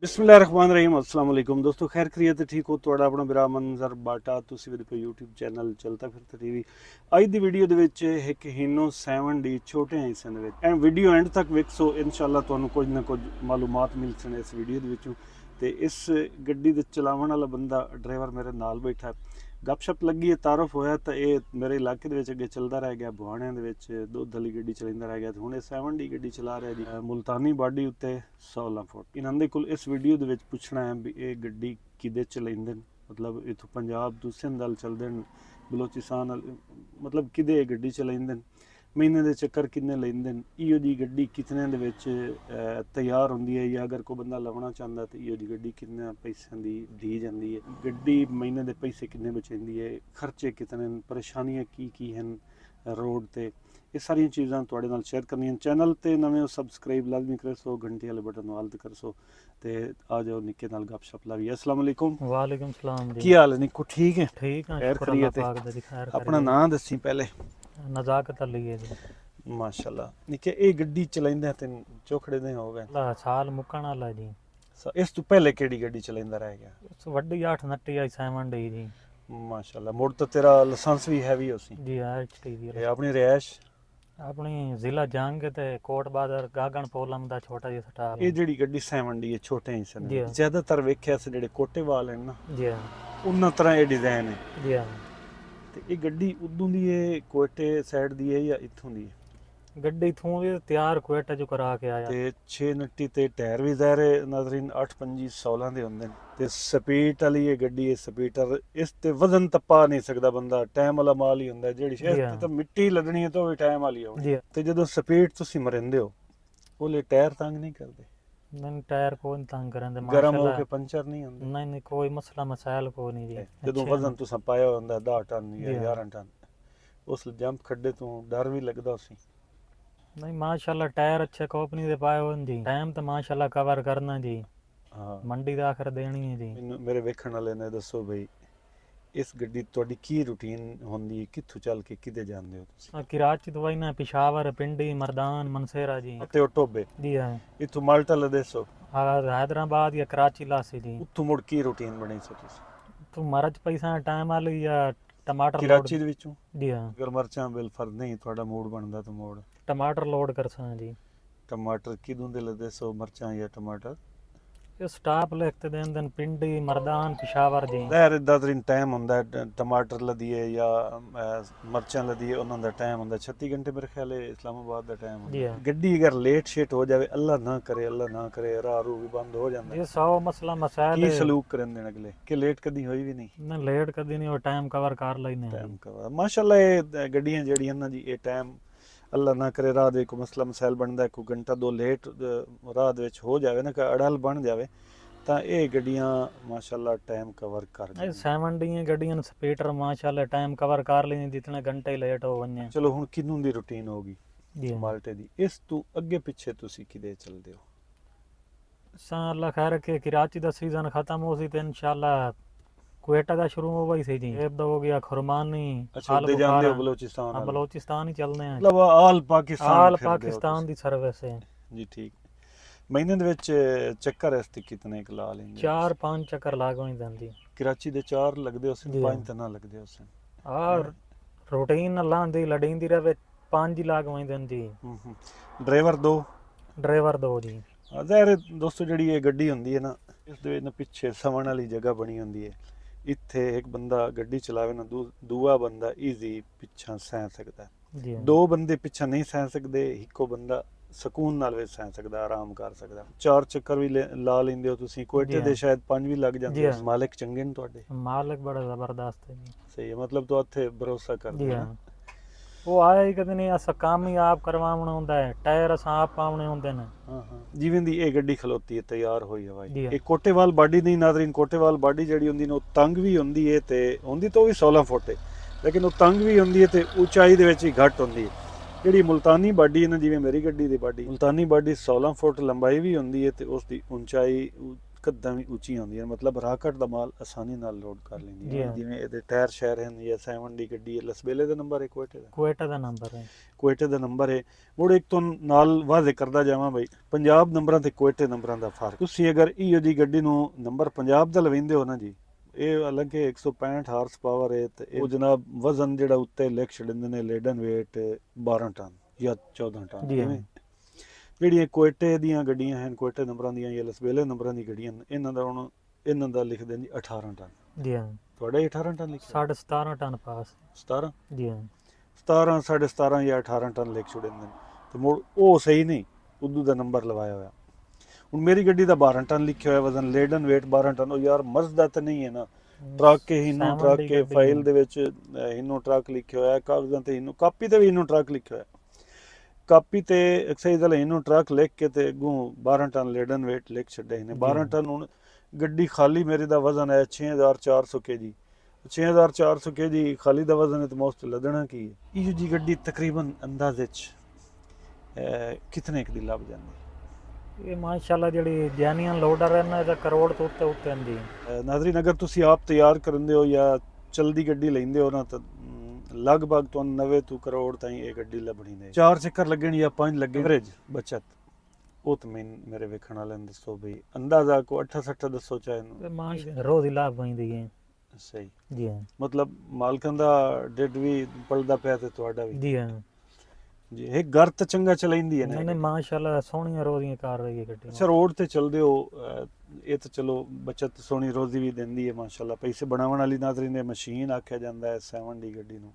बिस्मिल्लाहिर्रहमानिर्रहीम अस्सलाम वालेकुम दोस्तों खैर खरीयत ठीक हो ਤੁਹਾਡਾ ਆਪਣਾ ਬਿਰਾ ਮੰਜ਼ਰ ਬਾਟਾ ਤੁਸੀਂ ਵੀ ਦੇਖੋ YouTube ਚੈਨਲ ਚਲਦਾ ਫਿਰਦਾ ਟੀਵੀ ਅੱਜ ਦੀ ਵੀਡੀਓ ਦੇ ਵਿੱਚ ਇੱਕ ਹੀਨੋ 7D ਛੋਟੇ ਹਿੱਸੇ ਦੇ ਵਿੱਚ ਐਂਡ ਵੀਡੀਓ ਐਂਡ ਤੱਕ ਵੇਖੋ ਇਨਸ਼ਾਅੱਲਾ ਤੁਹਾਨੂੰ ਕੁਝ ਨਾ ਕੁਝ ਮਾਲੂਮਾਤ ਮਿਲ ਸਕਣ ਇਸ ਵੀਡੀਓ ਦੇ ਵਿੱਚੋਂ ਤੇ ਇਸ ਗੱਡੀ ਦੇ ਚਲਾਉਣ ਵਾਲਾ ਬੰਦਾ ਡਰਾਈਵਰ ਮੇਰੇ ਨਾਲ ਬੈਠਾ ਗੱਪਸ਼ਪ ਲੱਗੀ ਹੈ ਤਾਰਫ ਹੋਇਆ ਤਾਂ ਇਹ ਮੇਰੇ ਇਲਾਕੇ ਦੇ ਵਿੱਚ ਅੱਗੇ ਚੱਲਦਾ ਰਹਿ ਗਿਆ ਬੁਹਾਣਿਆਂ ਦੇ ਵਿੱਚ ਦੁੱਧ ਵਾਲੀ ਗੱਡੀ ਚਲਾਉਂਦਾ ਰਹਿ ਗਿਆ ਤੇ ਹੁਣ ਇਹ 7D ਗੱਡੀ ਚਲਾ ਰਿਹਾ ਜੀ ਮੁਲਤਾਨੀ ਬਾਡੀ ਉੱਤੇ 16 ਫੁੱਟ ਇਹਨਾਂ ਦੇ ਕੋਲ ਇਸ ਵੀਡੀਓ ਦੇ ਵਿੱਚ ਪੁੱਛਣਾ ਹੈ ਵੀ ਇਹ ਗੱਡੀ ਕਿਦੇ ਚਲਾਉਂਦੇ ਨੇ ਮਤਲਬ ਇਥੋਂ ਪੰਜਾਬ ਤੋਂ ਸਿੰਧ ਵੱਲ ਚੱਲਦੇ ਨੇ ਬਲੋਚਿਸਤਾਨ ਮਤਲਬ ਕਿਦੇ ਇਹ ਗੱਡੀ ਚਲਾਉਂਦੇ ਨੇ ਮਹੀਨੇ ਦੇ ਚੱਕਰ ਕਿੰਨੇ ਲੈਂਦੇ ਨੇ ਇਹੋ ਜੀ ਗੱਡੀ ਕਿਤਨੇ ਦੇ ਵਿੱਚ ਤਿਆਰ ਹੁੰਦੀ ਹੈ ਜਾਂ ਅਗਰ ਕੋਈ ਬੰਦਾ ਲਾਉਣਾ ਚਾਹੁੰਦਾ ਤਾਂ ਇਹੋ ਜੀ ਗੱਡੀ ਕਿੰਨੇ ਪੈਸਿਆਂ ਦੀ ਜਾਂਦੀ ਹੈ ਗੱਡੀ ਮਹੀਨੇ ਦੇ ਪੈਸੇ ਕਿੰਨੇ ਬਚਾਉਂਦੀ ਹੈ ਖਰਚੇ ਕਿਤਨੇ ਨੇ ਪਰੇਸ਼ਾਨੀਆਂ ਕੀ ਹਨ ਰੋਡ ਤੇ ਇਹ ਸਾਰੀਆਂ ਚੀਜ਼ਾਂ ਤੁਹਾਡੇ ਨਾਲ ਸ਼ੇਅਰ ਕਰਨੀਆਂ ਚੈਨਲ ਤੇ ਨਵੇਂ ਹੋ ਸਬਸਕ੍ਰਾਈਬ ਲਾਜ਼ਮੀ ਕਰੋ ਘੰਟੀ ਵਾਲੇ ਬਟਨ ਨੂੰ ਹਾਲਤ ਕਰੋ ਤੇ ਆ ਜਾਓ ਨਿੱਕੇ ਨਾਲ ਗੱਪਸ਼ਪ ਲਾਵੀਏ अस्सलाम वालेकुम वालेकुम सलाम जी ਕੀ ਹਾਲ ਹੈ ਨਿੱਕੋ ਠੀਕ ਹੈ ठीक है खैर शुक्र अल्लाह खैरियत है। पाक दा जी खैर ਆਪਣਾ ਨਾਂ ਦੱਸੀ ਪਹਿਲੇ नजाकत अली है जी ਮਾਸ਼ਾਅੱਲਾ ਨਿੱਕੇ ਇਹ ਗੱਡੀ ਚਲਾਉਂਦੇ ਤੇ ਚੋਖੜੇ ਦੇ ਹੋ ਗਏ ला साल मुकण वाला जी ਇਸ ਤੋਂ ਪਹਿਲੇ ਕਿਹੜੀ ਗੱਡੀ ਚਲਾਉਂਦਾ ਰਹਿ ਗਿਆ उस वड्डी 8 आई 7D जी ਮਾਸ਼ਾਅੱਲਾ ਮੁੜ ਤਾਂ ਤੇਰਾ ਲਾਇਸੈਂਸ ਵੀ ਹੈਵੀ ਹੋਸੀ जी HT दी ਇਹ ਆਪਣੀ ਰਿਹਾਇਸ਼ अपनी जिला जंग ते कोट बादर गागन पोलम दा छोटा जिहा स्टाल ਇਹ ਜਿਹੜੀ ਗੱਡੀ 7D ਹੈ ਛੋਟੇ ਹਿੱਸੇ ਜੀ ਨੇ ਹਾਂ। ਜ਼ਿਆਦਾਤਰ ਵੇਖਿਆ ਸੀ ਜਿਹੜੇ ਕੋਟੇ ਵਾਲ ਹਨ ਨਾ जी हाँ ਉਹਨਾਂ ਤਰ੍ਹਾਂ ਇਹ ਡਿਜ਼ਾਈਨ ਹੈ जी हाँ ਤੇ ਇਹ ਗੱਡੀ ਉਦੋਂ ਦੀ ਹੈ ਕੋਟੇ ਸਾਈਡ ਦੀ ਹੈ ਜਾਂ ਇੱਥੋਂ ਦੀ ਹੈ गड्डी थू भी तैयार कुएट जो करा के आया ਤੇ 629 ਤੇ ਟਾਇਰ ਵੀ ਜ਼ਾਹਰ ਨਜ਼ਰੀਨ 825 16 ਦੇ ਹੁੰਦੇ ਨੇ ਤੇ ਸਪੀਡ ਵਾਲੀ ਇਹ ਗੱਡੀ ਹੈ ਸਪੀਟਰ ਇਸ ਤੇ ਵਜ਼ਨ ਟੱਪਾ ਨਹੀਂ ਸਕਦਾ ਬੰਦਾ ਟਾਈਮ ਵਾਲਾ ਮਾਲ ਹੀ ਹੁੰਦਾ ਜਿਹੜੀ ਇਸ ਤੇ ਤਾਂ ਮਿੱਟੀ ਲੱਦਣੀ ਹੈ ਤਾਂ ਉਹ ਵੀ ਟਾਈਮ ਵਾਲੀ ਹੋਣੀ जी ਤੇ ਜਦੋਂ ਸਪੀਡ ਤੁਸੀਂ ਮਰਿੰਦੇ ਹੋ ਉਹਲੇ ਟਾਇਰ ਤੰਗ ਨਹੀਂ ਕਰਦੇ नहीं टायर को तंग करन दे ਗਰਮ ਹੋ माशाल्लाह ਕੇ ਪੰਚਰ ਨਹੀਂ ਹੁੰਦੇ नहीं नहीं कोई मसला मसाइल को नहीं जी ਜਦੋਂ अच्छे ਵਜ਼ਨ ਤੁਸੀਂ ਪਾਇਆ ਹੁੰਦਾ 10 ਟਨ ਜਾਂ ਜੀ ਹਾਂ। 11 ਟਨ ਉਸ ਜੰਪ ਖੱਡੇ ਤੋਂ ਡਰ ਵੀ ਲੱਗਦਾ ਸੀ नहीं माशाल्लाह टायर अच्छे कंपनी दे पाए होन जी टाइम तो माशाल्लाह कवर करना जी ਹਾਂ मंडी दा आखिर देनी है जी ਮੈਨੂੰ ਮੇਰੇ ਵੇਖਣ ਵਾਲੇ ਨੇ ਦੱਸੋ ਬਈ ਇਸ ਗੱਡੀ ਤੁਹਾਡੀ ਕੀ ਰੂਟੀਨ ਹੁੰਦੀ ਹੈ ਕਿੱਥੋਂ ਚੱਲ ਕੇ ਕਿਤੇ ਜਾਂਦੇ ਹੋ ਤੁਸੀਂ कराची तो वही ना पेशावर पिंडी मर्दान मनसेरा जी ਤੇ ਉਹ ਟੋਬੇ जी हाँ ਇੱਥੋਂ ਮਾਲਟਾ ਲਦੇਸੋ हैदराबाद या कराची लासी जी ਉੱਥੋਂ ਮੁੜ ਕੀ ਰੂਟੀਨ ਬਣੀ ਸੋ ਤੁਸੀਂ तो मरच पैसा टाइम वाली या टमाटर लोड ਕਰਾਚੀ ਦੇ ਵਿੱਚੋਂ जी हाँ ਅਗਰ ਮਰਚਾਂ ਬਿਲ ਫਰਦ ਨਹੀਂ ਤੁਹਾਡਾ ਮੂਡ ਬਣਦਾ ਤਾਂ ਮੋੜ टमाटर लोड कर सा जी ਟਮਾਟਰ ਕਿਦੋਂ ਦੇ ਲਦੇਸੋ ਮਰਚਾਂ ਜਾਂ ਟਮਾਟਰ ये स्टाफ लिखते देन दिन पिंडी मर्दान पेशावर जी ਜ਼ਾਹਿਰ ਇਦਾਂ ਤਰੀਨ ਟਾਈਮ ਹੁੰਦਾ ਹੈ, ਟਮਾਟਰ ਲਦੀਏ ਜਾਂ ਮਰਚਾਂ ਲਦੀਏ ਉਹਨਾਂ ਦਾ ਟਾਈਮ ਹੁੰਦਾ 36 ਘੰਟੇ ਮੇਰੇ ਖਿਆਲ ਹੈ ਇਸਲਾਮਾਬਾਦ ਦਾ ਟਾਈਮ जी ਹੁੰਦਾ हाँ ਗੱਡੀ ਅਗਰ ਲੇਟ ਸ਼ੇਟ ਹੋ ਜਾਵੇ ਅੱਲਾ ਨਾ ਕਰੇ ਰਾਹ ਰੂ ਵੀ ਬੰਦ ਹੋ ਜਾਂਦਾ ये 100 मसला मसाइल ਕੀ है ਸਲੂਕ ਕਰਨ ਦੇਣ ਅਗਲੇ ਕਿ ਲੇਟ ਕਦੀ ਹੋਈ ਵੀ ਨਹੀਂ ना लेट कर देनी और टाइम कवर कर लेने हैं ਟਾਈਮ ਕਵਾ ਮਾਸ਼ਾਅੱਲਾ ਇਹ ਗੱਡੀਆਂ ਜਿਹੜੀਆਂ ਨਾ ਜੀ ਇਹ ਟਾਈਮ ਅੱਲਾ ਨਾ ਕਰੇ ਰਾਹ ਦੇ ਕੋਈ ਮਸਲਾ ਮਸਾਇਲ ਬਣਦਾ ਕੋਈ ਘੰਟਾ ਦੋ ਲੇਟ ਰਾਹ ਦੇ ਵਿੱਚ ਹੋ ਜਾਵੇ ਨਾ ਕਿ ਅੜਲ ਬਣ ਜਾਵੇ ਤਾਂ ਇਹ ਗੱਡੀਆਂ ਮਾਸ਼ਾਅੱਲਾ ਟਾਈਮ ਕਵਰ ਕਰ ये ਜਾਂਦੀਆਂ 7D गड्डियां स्पीटर माशाल्लाह टाइम कवर कर लेनी जितने घंटे लेट हो वने ਚਲੋ ਹੁਣ ਕਿੰਨੂੰ ਦੀ ਰੁਟੀਨ ਹੋਗੀ जी हाँ ਮਾਲਟੇ ਦੀ ਇਸ ਤੋਂ ਅੱਗੇ ਪਿੱਛੇ ਤੁਸੀਂ ਕਿਦੇ ਚੱਲਦੇ ਹੋ सा अल्लाह खैर के कराची दा सीजन खत्म हो सी ते इंशाल्लाह क्वेटा दा शुरू हो गई सी जी एब दा हो गया खुरमानी ਅੱਛਾ ਉੱਤੇ ਜਾਂਦੇ ਹੋ ਬਲੋਚਿਸਤਾਨ हाँ ਵੱਲ। बलोचिस्तान ही चलने हैं ਮਤਲਬ ਆਲ ਪਾਕਿਸਤਾਨ आल ਫਿਰਦੇ ਹੋ पाकिस्तान दी सर्विस है ਤੁਸੀਂ। ਜੀ ਠੀਕ ਮਹੀਨੇ ਦੇ ਵਿੱਚ ਚੱਕਰ ਇਸ ਤੇ ਕਿਤਨੇ ਕੁ ਲਾ ਲੈਂਦੇ 4-5 चक्कर लागोनी देंदी ਕਰਾਚੀ ਦੇ 4 ਲੱਗਦੇ ਹੋ ਜੀ। 5 ਤਾਂ ਨਾ ਲੱਗਦੇ ਹੋ और रूटीन लांदी लड़ींदी रहे 5 ही लागोनी देंदी ਡਰਾਈਵਰ ਦੋ ड्राइवर दो जी ਜ਼ਾਹਿਰ ਦੋਸਤੋ ਜਿਹੜੀ ਇਹ ਗੱਡੀ ਹੁੰਦੀ ਹੈ ਨਾ ਇਸ ਦੇ ਵਿੱਚ ਨਾ ਪਿੱਛੇ ਸਵਣ ਵਾਲੀ ਜਗ੍ਹਾ ਬਣੀ ਹੁੰਦੀ ਹੈ ਇੱਥੇ ਇੱਕ ਬੰਦਾ ਗੱਡੀ ਚਲਾਵੇ ਨਾ ਦੂਆ ਬੰਦਾ ਈਜ਼ੀ ਪਿੱਛਾ ਸਹਿ ਸਕਦਾ जी हाँ। ਦੋ ਬੰਦੇ ਪਿੱਛਾ ਨਹੀਂ ਸਹਿ ਸਕਦੇ ਇੱਕੋ ਬੰਦਾ ਸਕੂਨ ਨਾਲ ਵੀ ਸਹਿ ਸਕਦਾ ਆਰਾਮ ਕਰ ਸਕਦਾ 4 ਚੱਕਰ ਵੀ ਲਾ ਲੈਂਦੇ ਹੋ ਤੁਸੀਂ ਕੋਇਟੇ ਜੀ ਦੇ ਹਾਂ। ਸ਼ਾਇਦ 5 ਵੀ ਲੱਗ ਜਾਂਦੇ ਜੀ ਹੋ ਹਾਂ। ਮਾਲਕ ਚੰਗੇ ਨੇ ਤੁਹਾਡੇ मालिक बड़ा जबरदस्त है जी ਸਹੀ ਹੈ ਮਤਲਬ ਤੂੰ ਉੱਥੇ ਭਰੋਸਾ ਕਰਦੇ जी ਹੋ हाँ ਨਾ। वो आया ही कदे नहीं अस काम ही आप करवावना हुंदा है टायर अस आप पावने हुंदे ने ਹਾਂ ਹਾਂ ਜਿਵੇਂ ਦੀ ਇਹ ਗੱਡੀ ਖਲੋਤੀ ਹੈ ਤਿਆਰ ਹੋਈ ਹਵਾਈ ਜੀ ਹਾਂ। ਇਹ ਕੋਟੇਵਾਲ ਬਾਡੀ ਨਹੀਂ ਨਾਜ਼ਰੀਨ ਕੋਟੇਵਾਲ ਬਾਡੀ ਜਿਹੜੀ ਹੁੰਦੀ ਨੇ ਉਹ ਤੰਗ ਵੀ ਹੁੰਦੀ ਹੈ ਤੇ ਹੁੰਦੀ ਤਾਂ ਉਹ ਵੀ 16 ਫੁੱਟ ਹੈ ਲੇਕਿਨ ਉਹ ਤੰਗ ਵੀ ਹੁੰਦੀ ਹੈ ਤੇ ਉਚਾਈ ਦੇ ਵਿੱਚ ਹੀ ਘੱਟ ਹੁੰਦੀ ਹੈ ਜਿਹੜੀ ਮੁਲਤਾਨੀ ਬਾਡੀ ਹੈ ਨਾ ਜਿਵੇਂ ਮੇਰੀ ਗੱਡੀ ਦੀ ਬਾਡੀ ਮੁਲਤਾਨੀ ਬਾਡੀ 16 ਫੁੱਟ ਲੰਬਾਈ ਵੀ ਹੁੰਦੀ ਹੈ ਤੇ ਉਸ ਦੀ ਉਚਾਈ ਕੱਦਾਂ ਵੀ ਉੱਚੀਆਂ ਹੁੰਦੀਆਂ, ਮਤਲਬ ਰਾਕਟ ਦਾ ਮਾਲ ਆਸਾਨੀ ਨਾਲ ਲੋਡ ਕਰ ਜੀ ਲੈਂਦੀਆਂ। ਹਾਂ। ਜਿਵੇਂ ਇਹਦੇ ਟਾਇਰ ਸ਼ਹਿਰ ਹਨ ਜਾਂ 7 ਦੀ ਗੱਡੀ ਹੈ, ਲਸਬੇਲੇ ਦਾ ਨੰਬਰ ਹੈ, ਕੁਵੇਟਾ ਦਾ ਨੰਬਰ ਹੈ। ਕੁਵੇਟੇ ਦਾ ਨੰਬਰ ਹੈ। ਮੁੜ ਇੱਕ ਤੋਂ ਨਾਲ ਵਾਅਦੇ ਕਰਦਾ ਜਾਵਾਂ ਬਈ, ਪੰਜਾਬ ਨੰਬਰਾਂ ਤੇ ਕੁਵੇਟੇ ਨੰਬਰਾਂ ਦਾ ਫਰਕ। ਤੁਸੀਂ ਅਗਰ ਇਹੋ ਜਿਹੀ ਗੱਡੀ ਨੂੰ ਨੰਬਰ ਪੰਜਾਬ ਦਾ ਲਵਿੰਦੇ ਹੋ ਨਾ ਜੀ, ਇਹ ਹਾਲਾਂਕਿ 165 ਹਾਰਸ ਪਾਵਰ ਹੈ ਤੇ ਉਹ ਜਨਾਬ ਵਜ਼ਨ ਜਿਹੜਾ ਉੱਤੇ ਲਿਖ ਛੱਡਦੇ ਨੇ ਲੇਡਨ weight 12 ਟਨ ਜਾਂ 14 ਟਨ ਜੀ ਹਾਂ। ਐਵੇਂ। ਜਿਹੜੀਆਂ ਕੁਵੇਟੇ ਦੀਆਂ ਗੱਡੀਆਂ ਹਨ, ਕੁਵੇਟੇ ਨੰਬਰਾਂ ਦੀਆਂ ਜਾਂ ਲਸਬੇਲੇ ਨੰਬਰਾਂ ਦੀ ਗੱਡੀਆਂ ਨੇ, ਇਹਨਾਂ ਦਾ ਲਿਖਦੇ ਨੇ 18 ਟਨ। ਜੀ ਹਾਂ। ਤੁਹਾਡਾ 18 ਟਨ ਲਿਖਿਆ? 17.5 ਟਨ ਪਾਸ। 17? ਜੀ ਹਾਂ। 17, 17.5 ਜਾਂ 18 ਟਨ ਲਿਖ ਛੱਡਦੇ ਨੇ ਤੇ ਮੁੜ ਉਹ ਸਹੀ ਨਹੀਂ, ਉਦੋਂ ਦਾ ਨੰਬਰ ਲਵਾਇਆ ਹੋਇਆ। ਹੁਣ ਮੇਰੀ ਗੱਡੀ ਦਾ 12 ਟਨ ਲਿਖਿਆ ਹੋਇਆ ਵਜ਼ਨ, ਲੇਡਨ weight 12 ਟਨ। ਉਹ ਯਾਰ ਮਰਜ਼ਦਾ ਤਾਂ ਨਹੀਂ ਹੈ ਨਾ, ਟਰੱਕ ਕੇ ਹੀਨੋ 7 ਟਰੱਕ ਦੀ ਕੇ ਗੱਡੀ ਫਾਈਲ ਹੈ। ਦੇ ਵਿੱਚ ਹੀਨੋ ਟਰੱਕ ਲਿਖਿਆ ਹੋਇਆ, ਕਾਗਜ਼ਾਂ ਤੇ ਹੀਨੋ, ਕਾਪੀ ਤੇ ਵੀ ਹੀਨੋ ਟਰੱਕ ਲਿਖਿਆ ਹੋਇਆ। ਕਾਪੀ ਤੇ ਐਕਸਾਈਜ਼ ਵਾਲੇ ਹੀਨੋ ਟਰੱਕ ਲਿਖ ਕੇ ਤੇ ਅੱਗੋਂ 12 ਟਨ ਲੇਡਨ weight ਲਿਖ ਛੱਡੇ ਨੇ। 12 ਟਨ ਹੁਣ ਗੱਡੀ ਖਾਲੀ ਮੇਰੇ ਦਾ ਵਜ਼ਨ ਹੈ 6400 kg। 6400 kg ਖਾਲੀ ਦਾ ਵਜ਼ਨ ਹੈ ਤੇ ਮੋਸਟ ਲੱਦਣਾ ਕੀ ਹੈ। ਇਹੋ ਜੀ ਗੱਡੀ ਤਕਰੀਬਨ ਅੰਦਾਜ਼ੇ ਚ ਕਿਤਨੇ ਕੁ ਦੀ ਲੱਭ ਜਾਂਦੀ? ਇਹ ਮਾਸ਼ਾਅੱਲਾ ਜਿਹੜੀ ਜੈਨੂਅਨ ਲੋਡਰ ਹੈ ਨਾ, ਇਹਦਾ ਕਰੋੜ ਤੋਂ ਉੱਤੇ ਆਂਦੀ ਹੈ। ਨਾਜ਼ਰੀਨ, ਅਗਰ ਤੁਸੀਂ ਆਪ ਤਿਆਰ ਕਰਦੇ ਹੋ ਜਾਂ ਚਲਦੀ ਗੱਡੀ ਲੈਂਦੇ ਹੋ ਨਾ ਤਾਂ ਲਗਭਗ ਤੁਹਾਨੂੰ 90 ਤੋਂ ਕਰੋੜ ਤਾਈਂ ਇਹ ਗੱਡੀ ਲੱਭਣੀ ਨੇ। 4 ਚੱਕਰ ਲੱਗਣ ਜਾਂ 5 ਲੱਗੇ ਐਵਰੇਜ ਬਚਤ, ਉਹ ਤਾਂ ਮੇਰੇ ਵੇਖਣ ਵਾਲਿਆਂ ਨੂੰ ਦੱਸੋ ਬਈ, ਅੰਦਾਜ਼ਾ ਕੋ 68 ਦੱਸੋ ਚਾਹੇ ਨੂੰ। ਤੇ ਮਾਸ਼ ਰੋਜ਼ ਹੀ ਲਾਭ ਪੈਂਦੀ ਹੈ। ਸਹੀ। ਜੀ ਹਾਂ। ਮਤਲਬ ਮਾਲਕਾਂ ਦਾ ਢਿੱਡ ਵੀ ਪਲਦਾ ਪਿਆ ਤੇ ਤੁਹਾਡਾ ਵੀ। ਜੀ ਹਾਂ। ਜੀ ਇਹ ਘਰ ਤਾਂ ਚੰਗਾ ਚਲਾਈਂਦੀ ਹੈ ਨਾ ਨਹੀਂ ਮਾਸ਼ਾਅੱਲਾ ਸੋਹਣੀਆਂ ਰੋਜ਼ੀਆਂ ਕਰ ਰਹੀ ਹੈ ਗੱਡੀ। ਅੱਛਾ, ਰੋਡ ਤੇ ਚੱਲਦੇ ਹੋ, ਇਹ ਤਾਂ ਚਲੋ ਬਚਤ ਸੋਹਣੀ ਰੋਜ਼ੀ ਵੀ ਦਿੰਦੀ ਹੈ ਮਾਸ਼ਾਅੱਲਾ। ਪੈਸੇ ਬਣਾਉਣ ਵਾਲੀ ਨਾਜ਼ਰੀਨ ਨੇ ਮਸ਼ੀਨ ਆਖਿਆ ਜਾਂਦਾ ਹੈ 7 ਦੀ ਗੱਡੀ ਨੂੰ।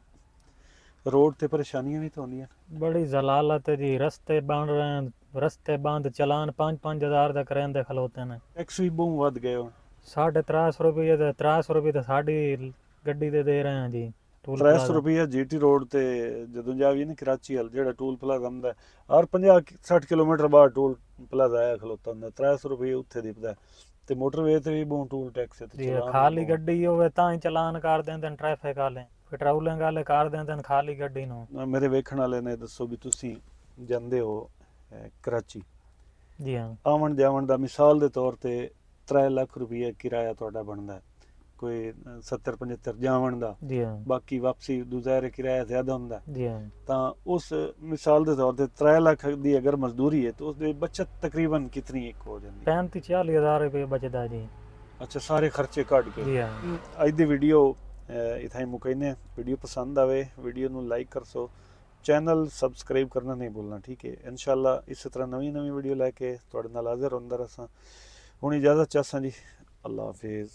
ਰੋਡ ਤੇ ਪਰੇਸ਼ਾਨੀਆਂ ਵੀ ਤਾਂ ਹੁੰਦੀਆਂ। ਬੜੀ ਜ਼ਲਾਲਤ ਹੈ ਜੀ, ਰਸਤੇ ਬਣ ਰਹੇ ਹਨ, ਰਸਤੇ ਬੰਦ, ਚਲਾਨ 5-5 ਹਜ਼ਾਰ ਦਾ ਕਰਾਂਦੇ ਖਲੋਤੇ ਨੇ। ਟੈਕਸ ਵੀ ਬਹੁਤ ਵੱਧ ਗਏ ਹੁਣ। 350 ਰੁਪਏ ਤੇ 300 ਰੁਪਏ ਤਾਂ ਸਾਡੀ ਗੱਡੀ ਦੇ ਰਹੇ ਹਾਂ ਜੀ। 300 ਰੁਪਏ ਜੀਟੀ ਰੋਡ ਤੇ ਜਦੋਂ ਜਾਵੀਏ ਨਾ ਕਰਾਚੀ ਵੱਲ, ਜਿਹੜਾ ਟੂਲ ਪਲਾਜ਼ਾ ਹੁੰਦਾ ਹਰ 50-60 ਕਿਲੋਮੀਟਰ ਬਾਅਦ ਟੂਲ ਪਲਾਜ਼ਾ ਆਇਆ ਖਲੋਤਾ ਹੁੰਦਾ, 300 ਰੁਪਏ ਉੱਥੇ ਦਿਪਦਾ। ਤੇ ਮੋਟਰਵੇ ਤੇ ਵੀ ਬਹੁਤ ਟੂਲ ਟੈਕਸ ਹੈ ਤੇ ਜੀ ਚਲਾਨ ਖਾਲੀ ਬਹੁਤ। ਗੱਡੀ ਹੋਵੇ ਤਾਂ ਹੀ ਚਲਾਨ ਕਰ ਦਿੰਦੇ ਨੇ ਟ੍ਰੈਫਿਕ ਵਾਲੇ, ਪੈਟਰੋਲਿੰਗ ਵਾਲੇ ਕਰ ਦਿੰਦੇ ਨੇ ਖਾਲੀ ਗੱਡੀ ਨੂੰ। ਮੇਰੇ ਵੇਖਣ ਵਾਲੇ ਨੇ ਦੱਸੋ ਵੀ ਤੁਸੀਂ ਜਾਂਦੇ ਹੋ ਕਰਾਚੀ, ਜੀ ਹਾਂ। ਆਵਣ ਜਾਵਣ ਦਾ ਮਿਸਾਲ ਦੇ ਤੌਰ ਤੇ 3 ਲੱਖ ਰੁਪਏ ਕਿਰਾਇਆ ਤੁਹਾਡਾ ਬਣਦਾ ਹੈ, ਕੋਈ 70-75 ਜਾਵਣ ਦਾ, ਜੀ ਹਾਂ। ਬਾਕੀ ਵਾਪਸੀ ਦੂਜਾ ਕਿਰਾਇਆ ਜ਼ਿਆਦਾ ਹੁੰਦਾ। ਜੀ ਹਾਂ। ਤਾਂ ਉਸ ਮਿਸਾਲ ਦੇ ਤੌਰ ਤੇ 3 ਲੱਖ ਦੀ ਅਗਰ ਮਜ਼ਦੂਰੀ ਹੈ ਤਾਂ ਉਸ ਦੀ ਬਚਤ ਤਕਰੀਬਨ ਕਿਤਨੀ ਇੱਕ ਹੋ ਜਾਂਦੀ ਹੈ? 35-40 ਹਜ਼ਾਰ ਰੁਪਏ ਬਚਦਾ ਜੀ। ਅੱਛਾ, ਸਾਰੇ ਖਰਚੇ ਕੱਢ ਕੇ। ਜੀ ਹਾਂ। ਅੱਜ ਦੀ ਵੀਡੀਓ ਇਥਾਂ ਹੀ ਮੁਕਾਈਨੇ। ਵੀਡੀਓ ਪਸੰਦ ਆਵੇ ਵੀਡੀਓ ਨੂੰ ਲਾਈਕ ਕਰਸੋ, ਚੈਨਲ ਸਬਸਕ੍ਰਾਈਬ ਕਰਨਾ ਨਹੀਂ ਭੁੱਲਣਾ, ਠੀਕ ਹੈ। ਇਨਸ਼ਾਅੱਲਾ ਇਸੇ ਤਰ੍ਹਾਂ ਨਵੀਂ ਵੀਡੀਓ ਲੈ ਕੇ ਤੁਹਾਡੇ ਨਾਲ ਹਾਜ਼ਰ ਹੁੰਦਾ ਰਸਾਂ। ਹੁਣ ਇਜਾਜ਼ਤ ਚਾਹਾਂ ਜੀ, ਅੱਲਾ ਹਾਫਿਜ਼।